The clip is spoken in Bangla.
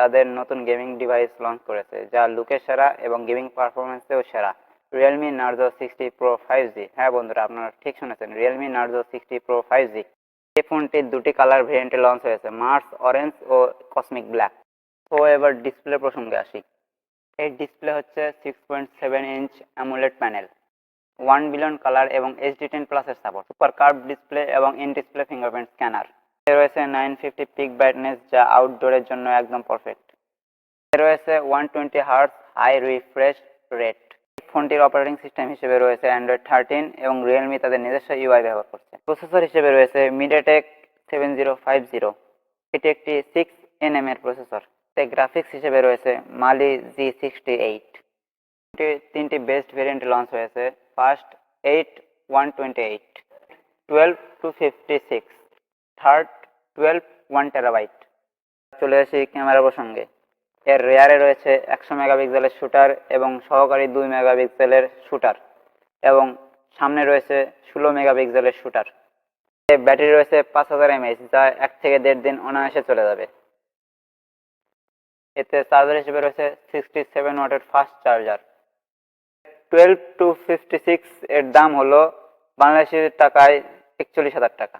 তাদের নতুন গেমিং ডিভাইস লঞ্চ করেছে যা লুকে সেরা এবং গেমিং পারফরমেন্সেও সেরা। Realme Narzo 60 Pro 5G। হ্যাঁ বন্ধুরা, আপনারা ঠিক শুনেছেন, Realme Narzo 60 Pro 5G। এই ফোনটি দুটি কালার ভেরিয়েন্টে লঞ্চ হয়েছে, মার্স অরেঞ্জ ও কসমিক ব্ল্যাক। তো এবার ডিসপ্লে প্রসঙ্গে আসি। এই ডিসপ্লে হচ্ছে 6.7 inch AMOLED panel, 1 billion colour এবং HD10 প্লাসের সাপোর্ট, সুপার কার্ভ ডিসপ্লে এবং ইন ডিসপ্লে ফিঙ্গারপ্রিন্ট স্ক্যানার। রয়েছে 950 পিক ব্রাইটনেস, যা আউটডোরের জন্য একদম পারফেক্ট। রয়েছে 120 হার্টজ হাই রিফ্রেশ রেট। ফোনটির অপারেটিং সিস্টেম হিসেবে রয়েছে অ্যান্ড্রয়েড 13 এবং রিয়েলমি তাদের নিজস্ব ইউআই ব্যবহার করছে। প্রসেসর হিসেবে রয়েছে মিডিয়াটেক 7050। এটি একটি 6nm এর প্রসেসর। গ্রাফিক্স হিসেবে রয়েছে মালি G68। তিনটি বেস্ট ভেরিয়েন্ট লঞ্চ হয়েছে, ফার্স্ট 8 128, 12 256, থার্ড 12 1TB। চলে আসি ক্যামেরা প্রসঙ্গে। এর রেয়ারে রয়েছে 100 মেগাপিক্সেলের শুটার এবং সহকারী 2 মেগাপিক্সেলের শুটার এবং সামনে রয়েছে 16 মেগাপিক্সেলের শুটার। ব্যাটারি রয়েছে 5000 mAh, যা 1 থেকে 1.5 দিন অনায়াসে চলে যাবে। এতে চার্জার হিসেবে রয়েছে 67 ওয়াটের ফাস্ট চার্জার। 12 256 এর দাম হলো বাংলাদেশি টাকায় 41,000 টাকা।